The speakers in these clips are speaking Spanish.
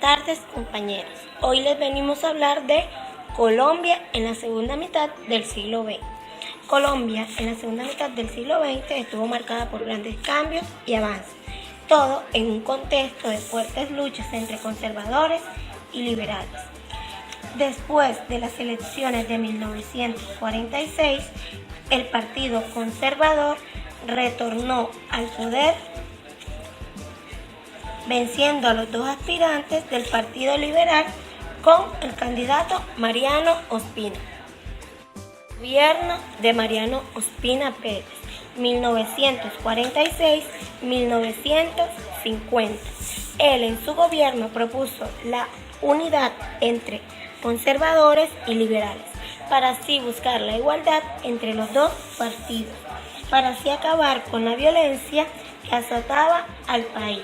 tardes, compañeros. Hoy les venimos a hablar de Colombia en la segunda mitad del siglo XX. Colombia en la segunda mitad del siglo XX estuvo marcada por grandes cambios y avances, todo en un contexto de fuertes luchas entre conservadores y liberales. Después de las elecciones de 1946, el Partido Conservador retornó al poder, venciendo a los dos aspirantes del Partido Liberal con el candidato Mariano Ospina. Gobierno de Mariano Ospina Pérez, 1946-1950. Él en su gobierno propuso la unidad entre conservadores y liberales, para así buscar la igualdad entre los dos partidos, para así acabar con la violencia que azotaba al país.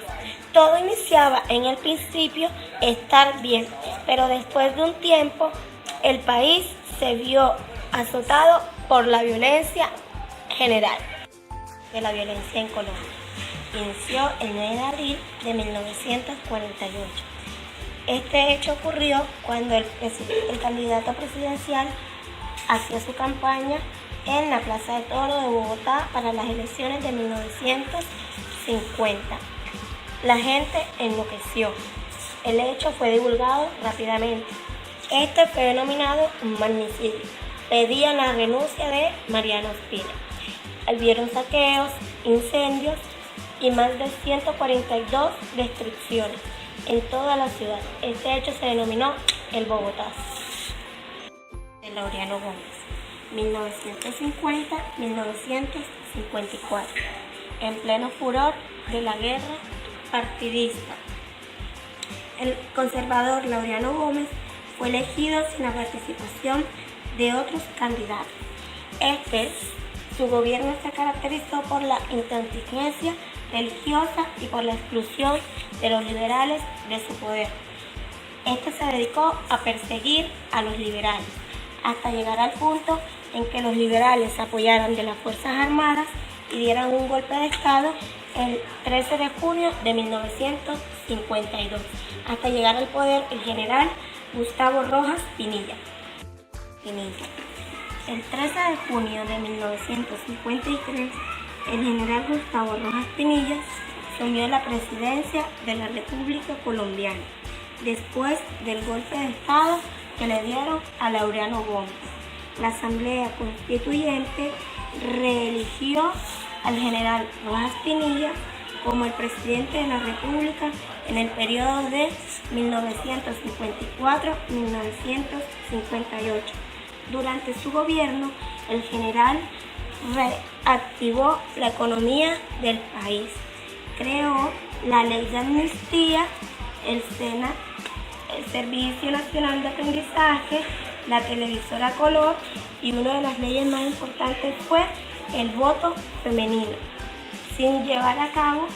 Todo iniciaba en el principio estar bien, pero después de un tiempo el país se vio azotado por la violencia general de la violencia en Colombia. Inició el 9 de abril de 1948. Este hecho ocurrió cuando el candidato presidencial hacía su campaña en la Plaza de Toros de Bogotá para las elecciones de 1950. La gente enloqueció. El hecho fue divulgado rápidamente. Este fue denominado un magnicidio. Pedían la renuncia de Mariano Ospina. Hubieron saqueos, incendios y más de 142 destrucciones en toda la ciudad. Este hecho se denominó el Bogotazo. De Laureano Gómez, 1950-1954. En pleno furor de la guerra partidista, el conservador Laureano Gómez fue elegido sin la participación de otros candidatos. Su gobierno se caracterizó por la intransigencia religiosa y por la exclusión de los liberales de su poder. Se dedicó a perseguir a los liberales, hasta llegar al punto en que los liberales se apoyaran de las Fuerzas Armadas y dieran un golpe de Estado el 13 de junio de 1952, hasta llegar al poder el general Gustavo Rojas Pinilla. El 13 de junio de 1953, el general Gustavo Rojas Pinilla asumió la presidencia de la República Colombiana, después del golpe de Estado que le dieron a Laureano Gómez. La Asamblea Constituyente reeligió al general Rojas Pinilla como el presidente de la República en el periodo de 1954-1958. Durante su gobierno, el general reactivó la economía del país, creó la ley de amnistía, el Servicio Nacional de Aprendizaje, la televisora color, y una de las leyes más importantes fue el voto femenino, sin llevar a cabo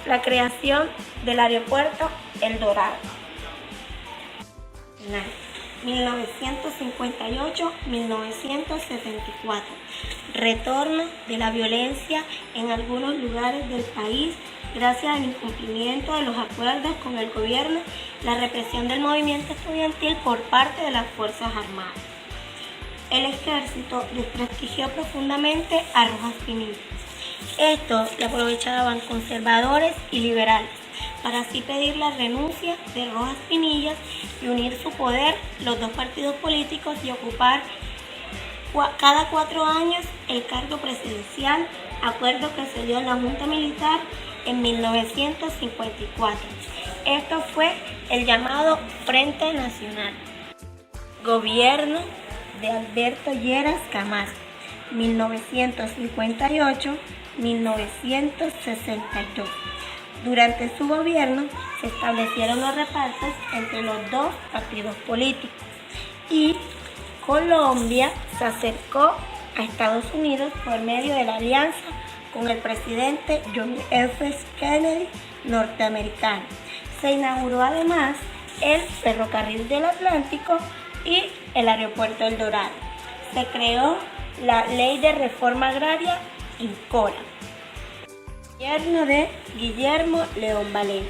la creación del aeropuerto El Dorado. 1958-1974. Retorno de la violencia en algunos lugares del país gracias al incumplimiento de los acuerdos con el gobierno, la represión del movimiento estudiantil por parte de las Fuerzas Armadas. El ejército desprestigió profundamente a Rojas Pinilla. Esto lo aprovechaban conservadores y liberales para así pedir la renuncia de Rojas Pinilla y unir su poder los dos partidos políticos y ocupar cada 4 años el cargo presidencial, acuerdo que se dio en la Junta Militar en 1954. Esto fue el llamado Frente Nacional. Gobierno de Alberto Lleras Camacho, 1958-1962. Durante su gobierno se establecieron los repartos entre los dos partidos políticos y Colombia se acercó a Estados Unidos por medio de la alianza con el presidente John F. Kennedy norteamericano. Se inauguró además el Ferrocarril del Atlántico y el Aeropuerto El Dorado. Se creó la Ley de Reforma Agraria INCORA. Gobierno de Guillermo León Valencia,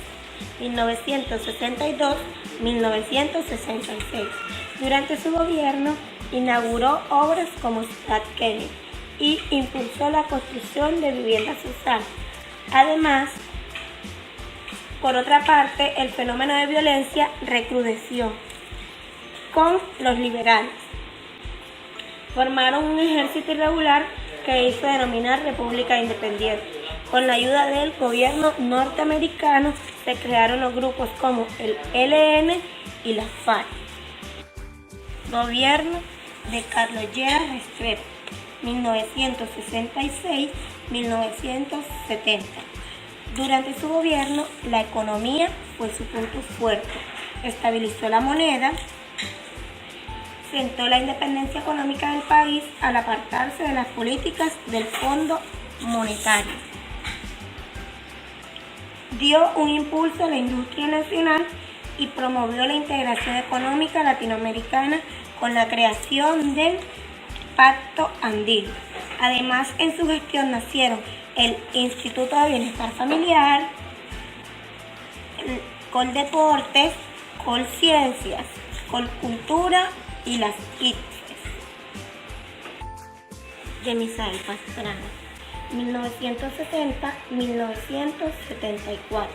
1962-1966. Durante su gobierno inauguró obras como Ciudad Kennedy y impulsó la construcción de viviendas sociales. Además, por otra parte, el fenómeno de violencia recrudeció con los liberales. Formaron un ejército irregular que hizo denominar República Independiente. Con la ayuda del gobierno norteamericano se crearon los grupos como el ELN y la FARC. Gobierno de Carlos Lleras Restrepo, 1966-1970. Durante su gobierno, la economía fue su punto fuerte. Estabilizó la moneda, sentó la independencia económica del país al apartarse de las políticas del Fondo Monetario. Dio un impulso a la industria nacional y promovió la integración económica latinoamericana con la creación del Pacto Andino. Además, en su gestión nacieron el Instituto de Bienestar Familiar, Coldeportes, Colciencias, Colcultura y las ICFES. De Misael Pastrana, 1970-1974.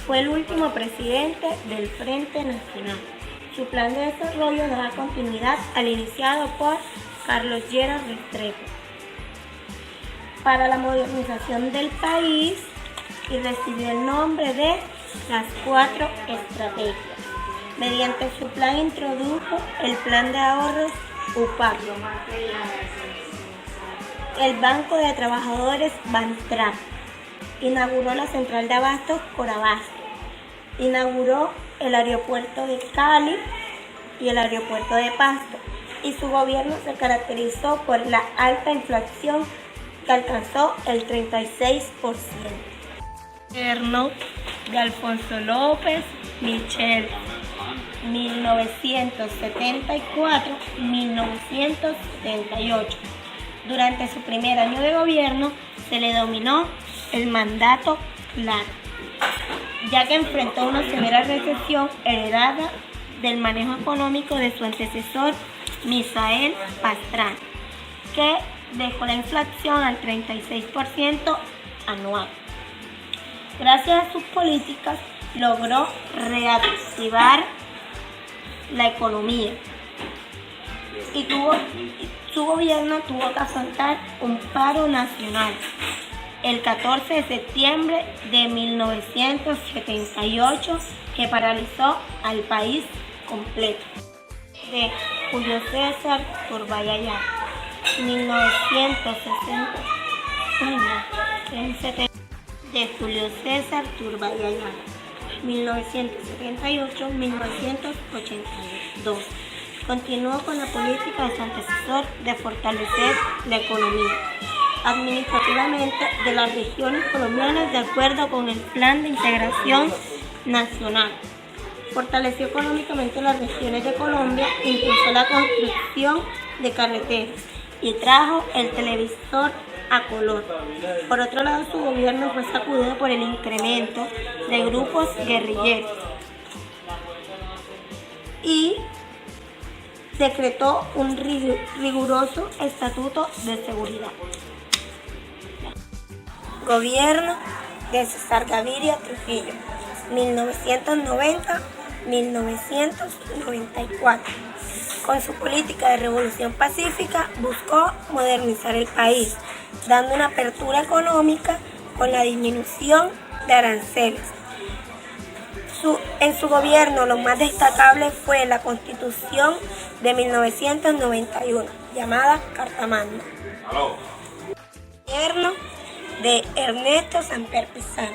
Fue el último presidente del Frente Nacional. Su plan de desarrollo dará continuidad al iniciado por Carlos Lleras Restrepo para la modernización del país y recibió el nombre de las 4 estrategias. Mediante su plan introdujo el plan de ahorros UPAC, el Banco de Trabajadores Bantrap, inauguró la central de abastos Corabasto, inauguró el aeropuerto de Cali y el aeropuerto de Pasto, y su gobierno se caracterizó por la alta inflación que alcanzó el 36%. Gobierno de Alfonso López Michel, 1974-1978. Durante su primer año de gobierno se le denominó el mandato claro, ya que enfrentó una severa recesión heredada del manejo económico de su antecesor Misael Pastrana, que dejó la inflación al 36% anual. Gracias a sus políticas logró reactivar la economía y su gobierno tuvo que afrontar un paro nacional el 14 de septiembre de 1978 que paralizó al país completo. De Julio César Turbay Ayala, 1960. De Julio César Turbay Ayala, 1978-1982. Continuó con la política de su antecesor de fortalecer la economía administrativamente de las regiones colombianas de acuerdo con el Plan de Integración Nacional. Fortaleció económicamente las regiones de Colombia, impulsó la construcción de carreteras y trajo el televisor a color. Por otro lado, su gobierno fue sacudido por el incremento de grupos guerrilleros y decretó un riguroso estatuto de seguridad. Gobierno de César Gaviria Trujillo, 1990-1994. Con su política de revolución pacífica buscó modernizar el país, dando una apertura económica con la disminución de aranceles. En su gobierno lo más destacable fue la Constitución de 1991, llamada Carta Magna. Gobierno de Ernesto Samper Pizarro,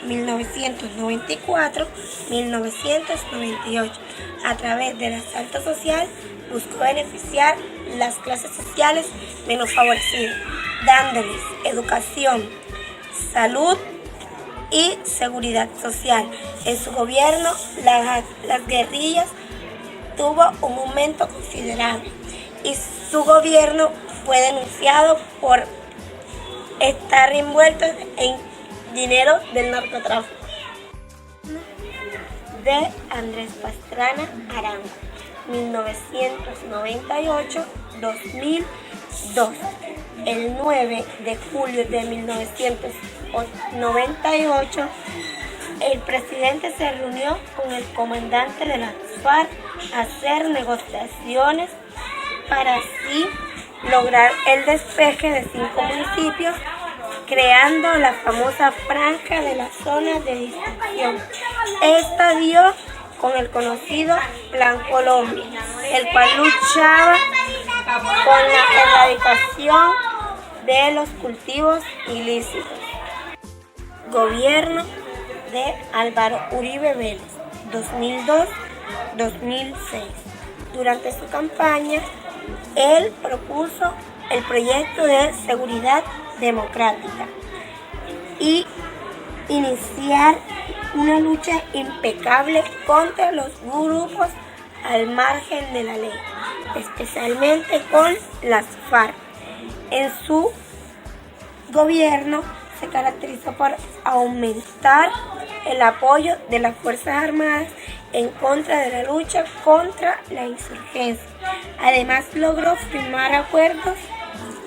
1994-1998. A través del asalto social buscó beneficiar las clases sociales menos favorecidas, dándoles educación, salud y seguridad social. En su gobierno, las guerrillas tuvo un aumento considerable y su gobierno fue denunciado por estar envuelto en dinero del narcotráfico. de Andrés Pastrana Arango, 1998-2002. El 9 de julio de 1998, el presidente se reunió con el comandante de las FARC a hacer negociaciones para así lograr el despeje de 5 municipios, creando la famosa franja de la zona de distracción. Esta dio con el conocido Plan Colombia, el cual luchaba con la erradicación de los cultivos ilícitos. Gobierno de Álvaro Uribe Vélez, 2002-2006. Durante su campaña, él propuso el proyecto de seguridad democrática y iniciar una lucha impecable contra los grupos al margen de la ley, especialmente con las FARC. En su gobierno se caracterizó por aumentar el apoyo de las Fuerzas Armadas en contra de la lucha contra la insurgencia. Además, logró firmar acuerdos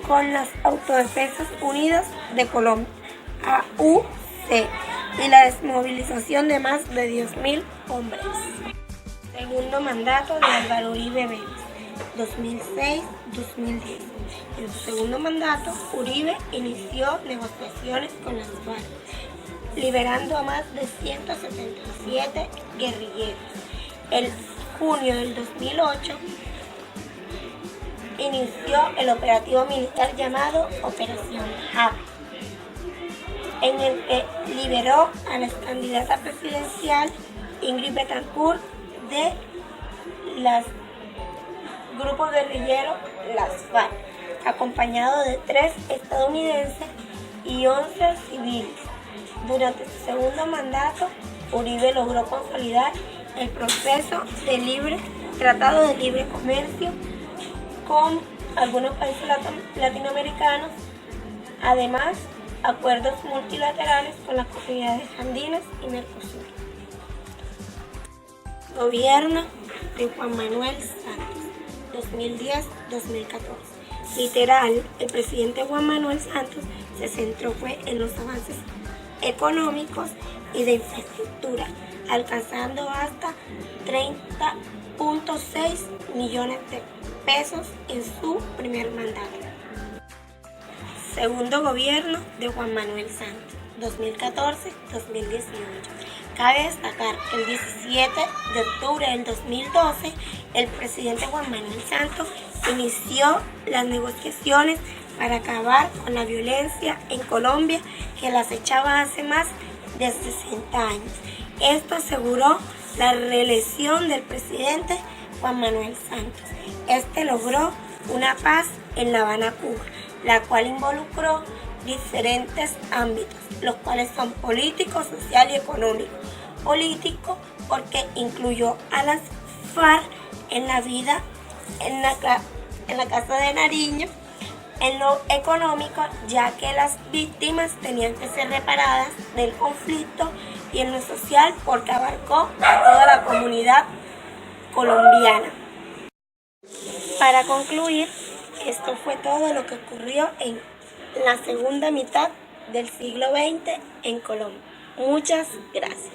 con las Autodefensas Unidas de Colombia, AUC, y la desmovilización de más de 10.000 hombres. Segundo mandato de Álvaro Uribe Vélez, 2006-2010. En su segundo mandato, Uribe inició negociaciones con las FARC, liberando a más de 177 guerrilleros. En junio del 2008, inició el operativo militar llamado Operación JAP, en el que liberó a la candidata presidencial Ingrid Betancourt de los grupos guerrilleros, las FARC, acompañado de 3 estadounidenses y 11 civiles. Durante su segundo mandato, Uribe logró consolidar el proceso de tratado de libre comercio con algunos países latinoamericanos, además acuerdos multilaterales con las comunidades andinas y Mercosur. Gobierno de Juan Manuel Santos, 2010-2014. Literal, el presidente Juan Manuel Santos se centró en los avances económicos y de infraestructura, alcanzando hasta 30.6 millones de pesos en su primer mandato. Segundo gobierno de Juan Manuel Santos, 2014-2018. Cabe destacar que el 17 de octubre del 2012, el presidente Juan Manuel Santos inició las negociaciones para acabar con la violencia en Colombia, que la acechaba hace más de 60 años. Esto aseguró la reelección del presidente Juan Manuel Santos. Este logró una paz en La Habana, Cuba, la cual involucró diferentes ámbitos, los cuales son político, social y económico. Político porque incluyó a las FARC en la vida en la Casa de Nariño. En lo económico, ya que las víctimas tenían que ser reparadas del conflicto, y en lo social porque abarcó a toda la comunidad colombiana. Para concluir, esto fue todo lo que ocurrió en la segunda mitad del siglo XX en Colombia. Muchas gracias.